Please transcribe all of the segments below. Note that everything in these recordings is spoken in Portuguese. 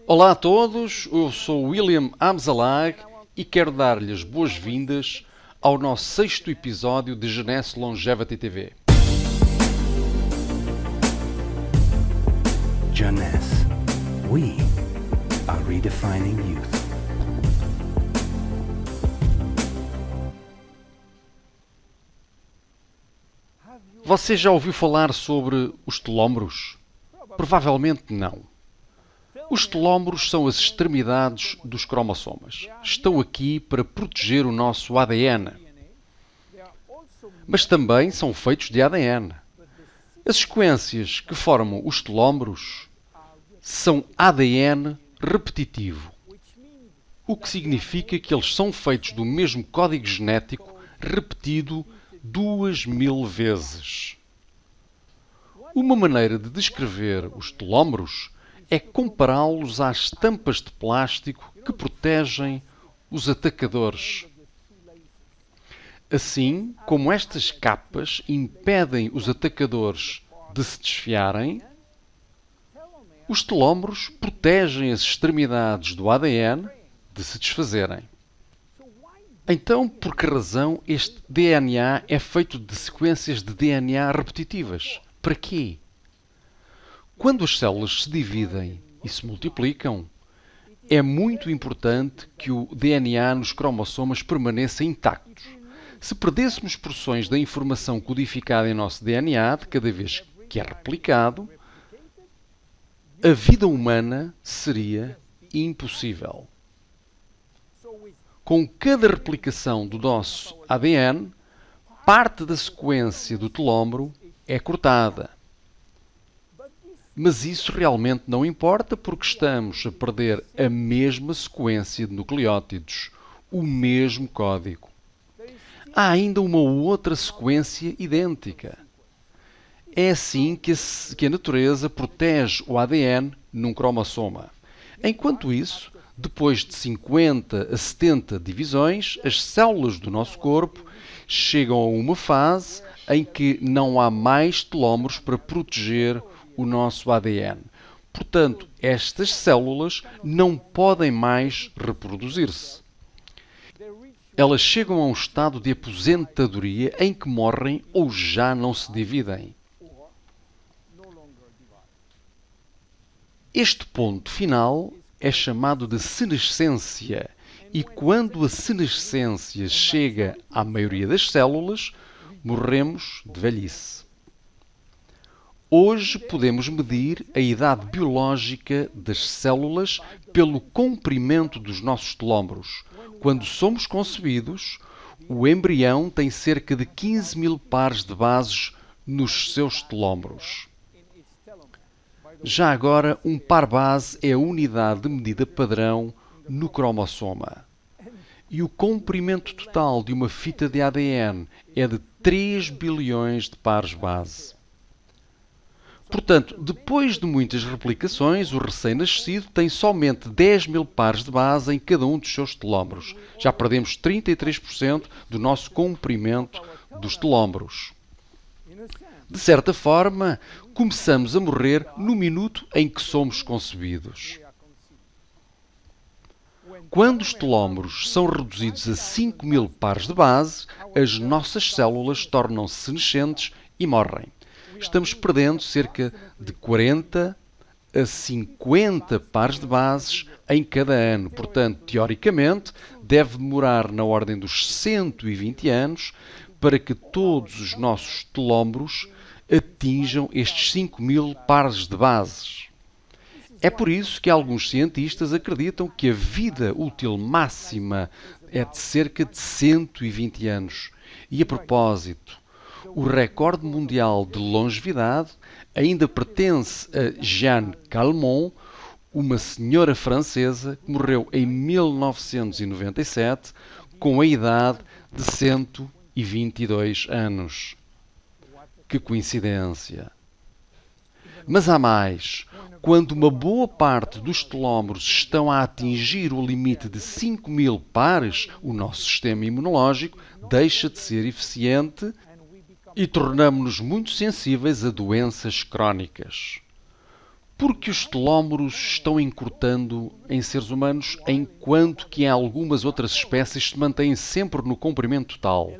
Olá a todos, eu sou William Amzalag e quero dar-lhes boas-vindas ao nosso sexto episódio de Jeunesse Longevity TV. Jeunesse, we are redefining youth. Você já ouviu falar sobre os telómeros? Provavelmente não. Os telómeros são as extremidades dos cromossomas. Estão aqui para proteger o nosso ADN. Mas também são feitos de ADN. As sequências que formam os telómeros são ADN repetitivo, o que significa que eles são feitos do mesmo código genético repetido 2000 vezes. Uma maneira de descrever os telómeros é compará-los às tampas de plástico que protegem os atacadores. Assim como estas capas impedem os atacadores de se desfiarem, os telómeros protegem as extremidades do ADN de se desfazerem. Então, por que razão este DNA é feito de sequências de DNA repetitivas? Para quê? Quando as células se dividem e se multiplicam, é muito importante que o DNA nos cromossomas permaneça intacto. Se perdêssemos porções da informação codificada em nosso DNA de cada vez que é replicado, a vida humana seria impossível. Com cada replicação do nosso ADN, parte da sequência do telómero é cortada. Mas isso realmente não importa porque estamos a perder a mesma sequência de nucleótidos, o mesmo código. Há ainda uma outra sequência idêntica. É assim que a natureza protege o ADN num cromossoma. Enquanto isso, depois de 50 a 70 divisões, as células do nosso corpo chegam a uma fase em que não há mais telómeros para proteger o nosso ADN. Portanto, estas células não podem mais reproduzir-se. Elas chegam a um estado de aposentadoria em que morrem ou já não se dividem. Este ponto final é chamado de senescência e quando a senescência chega à maioria das células, morremos de velhice. Hoje podemos medir a idade biológica das células pelo comprimento dos nossos telómeros. Quando somos concebidos, o embrião tem cerca de 15.000 pares de bases nos seus telómeros. Já agora, um par base é a unidade de medida padrão no cromossoma. E o comprimento total de uma fita de ADN é de 3 bilhões de pares base. Portanto, depois de muitas replicações, o recém-nascido tem somente 10.000 pares de base em cada um dos seus telómeros. Já perdemos 33% do nosso comprimento dos telómeros. De certa forma, começamos a morrer no minuto em que somos concebidos. Quando os telómeros são reduzidos a 5.000 pares de base, as nossas células tornam-se senescentes e morrem. Estamos perdendo cerca de 40 a 50 pares de bases em cada ano. Portanto, teoricamente, deve demorar na ordem dos 120 anos para que todos os nossos telómeros atinjam estes 5.000 pares de bases. É por isso que alguns cientistas acreditam que a vida útil máxima é de cerca de 120 anos. E a propósito, o recorde mundial de longevidade ainda pertence a Jeanne Calment, uma senhora francesa que morreu em 1997 com a idade de 122 anos. Que coincidência! Mas há mais. Quando uma boa parte dos telómeros estão a atingir o limite de 5.000 pares, o nosso sistema imunológico deixa de ser eficiente e tornamo-nos muito sensíveis a doenças crónicas. Porque os telómeros estão encurtando em seres humanos, enquanto que em algumas outras espécies se mantêm sempre no comprimento total.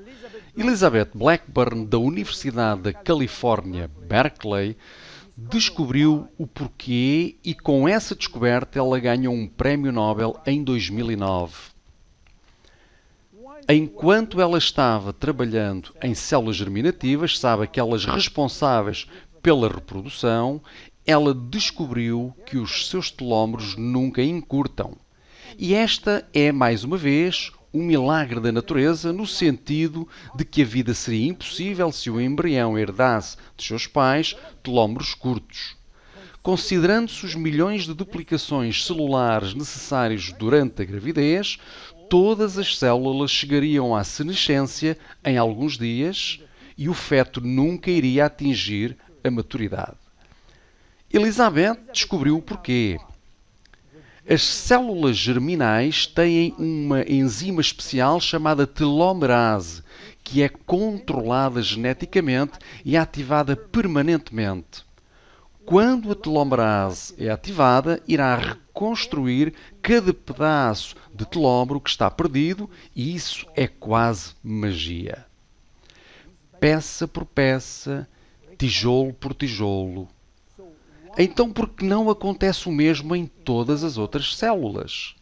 Elizabeth Blackburn, da Universidade da Califórnia, Berkeley, descobriu o porquê e com essa descoberta ela ganhou um prémio Nobel em 2009. Enquanto ela estava trabalhando em células germinativas, sabe, aquelas responsáveis pela reprodução, ela descobriu que os seus telómeros nunca encurtam. E esta é, mais uma vez, um milagre da natureza, no sentido de que a vida seria impossível se o embrião herdasse de seus pais telómeros curtos. Considerando-se os milhões de duplicações celulares necessários durante a gravidez, todas as células chegariam à senescência em alguns dias e o feto nunca iria atingir a maturidade. Elizabeth descobriu o porquê. As células germinais têm uma enzima especial chamada telomerase, que é controlada geneticamente e ativada permanentemente. Quando a telomerase é ativada, irá reconstruir cada pedaço de telómero que está perdido e isso é quase magia. Peça por peça, tijolo por tijolo. Então, por que não acontece o mesmo em todas as outras células?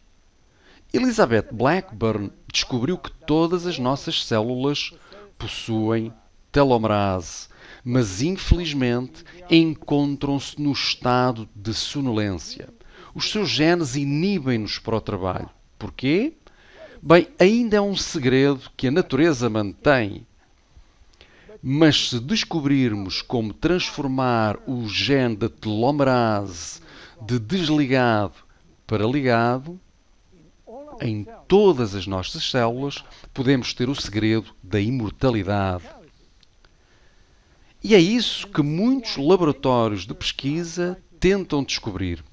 Elizabeth Blackburn descobriu que todas as nossas células possuem telomerase, mas infelizmente encontram-se no estado de sonolência. Os seus genes inibem-nos para o trabalho. Porquê? Bem, ainda é um segredo que a natureza mantém. Mas se descobrirmos como transformar o gene da telomerase de desligado para ligado, em todas as nossas células, podemos ter o segredo da imortalidade. E é isso que muitos laboratórios de pesquisa tentam descobrir.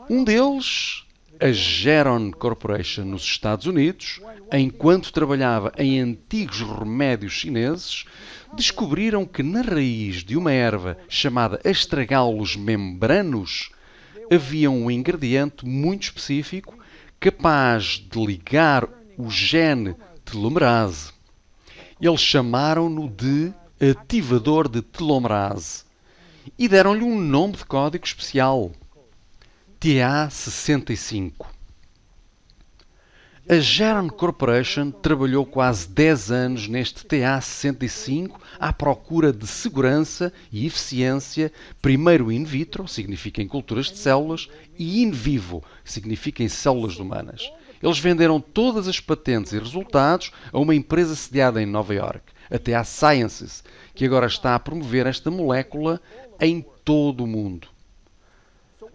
Um deles, a Geron Corporation nos Estados Unidos, enquanto trabalhava em antigos remédios chineses, descobriram que na raiz de uma erva chamada Astragalus membranos havia um ingrediente muito específico capaz de ligar o gene telomerase. Eles chamaram-no de ativador de telomerase e deram-lhe um nome de código especial, TA65. A Geron Corporation trabalhou quase 10 anos neste TA65 à procura de segurança e eficiência, primeiro in vitro, significa em culturas de células, e in vivo, significa em células humanas. Eles venderam todas as patentes e resultados a uma empresa sediada em Nova York, a TA Sciences, que agora está a promover esta molécula em todo o mundo.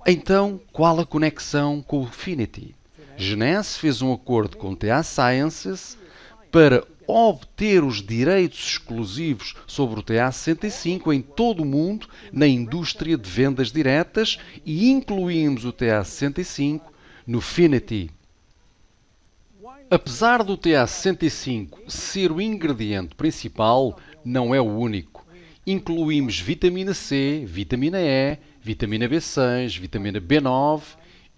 Então, qual a conexão com o Finity? Genese fez um acordo com a TA Sciences para obter os direitos exclusivos sobre o TA65 em todo o mundo na indústria de vendas diretas e incluímos o TA65 no Finity. Apesar do TA65 ser o ingrediente principal, não é o único. Incluímos vitamina C, vitamina E, vitamina B6, vitamina B9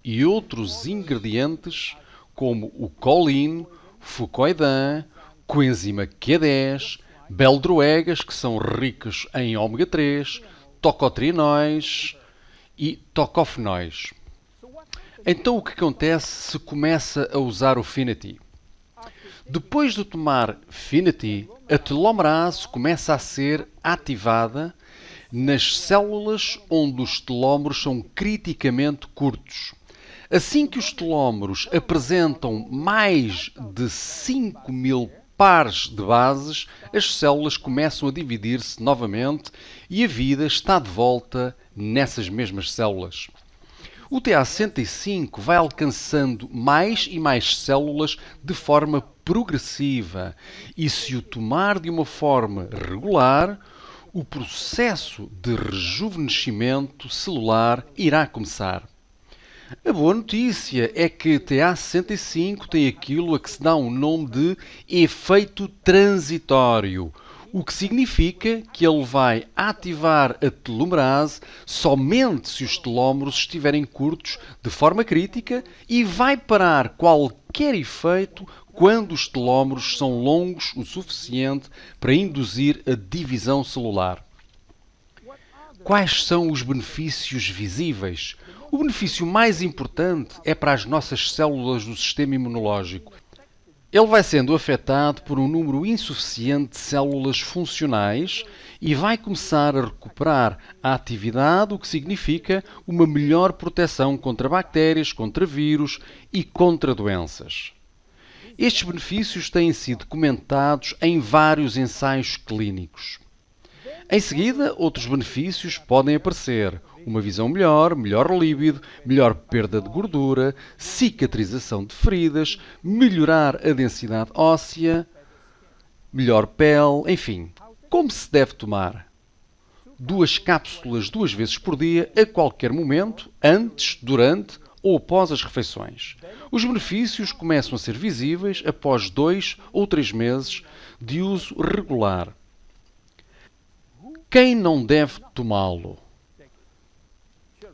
e outros ingredientes como o colin, fucoidan, coenzima Q10, beldroegas, que são ricos em ômega 3, tocotrienóis e tocofenóis. Então o que acontece se começa a usar o Finity? Depois de tomar Finity, a telomerase começa a ser ativada nas células onde os telómeros são criticamente curtos. Assim que os telómeros apresentam mais de 5.000 pares de bases, as células começam a dividir-se novamente e a vida está de volta nessas mesmas células. O TA65 vai alcançando mais e mais células de forma progressiva e, se o tomar de uma forma regular, o processo de rejuvenescimento celular irá começar. A boa notícia é que TA65 tem aquilo a que se dá um nome de efeito transitório. o que significa que ele vai ativar a telomerase somente se os telómeros estiverem curtos de forma crítica e vai parar qualquer efeito quando os telómeros são longos o suficiente para induzir a divisão celular. Quais são os benefícios visíveis? O benefício mais importante é para as nossas células do sistema imunológico. Ele vai sendo afetado por um número insuficiente de células funcionais e vai começar a recuperar a atividade, o que significa uma melhor proteção contra bactérias, contra vírus e contra doenças. Estes benefícios têm sido comentados em vários ensaios clínicos. Em seguida, outros benefícios podem aparecer. Uma visão melhor, melhor líbido, melhor perda de gordura, cicatrização de feridas, melhorar a densidade óssea, melhor pele, enfim. Como se deve tomar? 2 cápsulas 2 vezes por dia, a qualquer momento, antes, durante ou após as refeições. Os benefícios começam a ser visíveis após 2 ou 3 meses de uso regular. Quem não deve tomá-lo?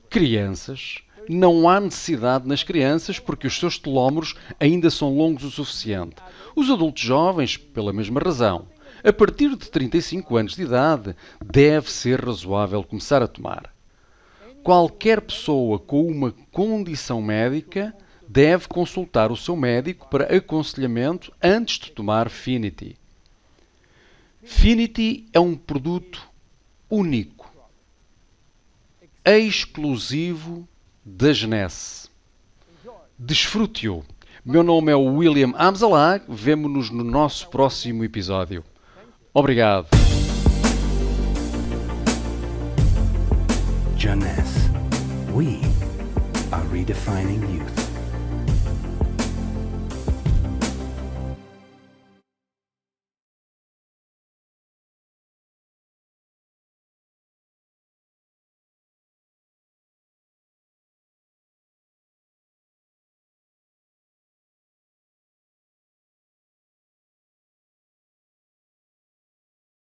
Crianças. Não há necessidade nas crianças porque os seus telómeros ainda são longos o suficiente. Os adultos jovens, pela mesma razão. A partir de 35 anos de idade, deve ser razoável começar a tomar. Qualquer pessoa com uma condição médica deve consultar o seu médico para aconselhamento antes de tomar Finity. Finity é um produto único, exclusivo da Genesse. Desfrute-o. Meu nome é William Amzalag. Vemo-nos no nosso próximo episódio. Obrigado. Jeunesse. We are redefining youth.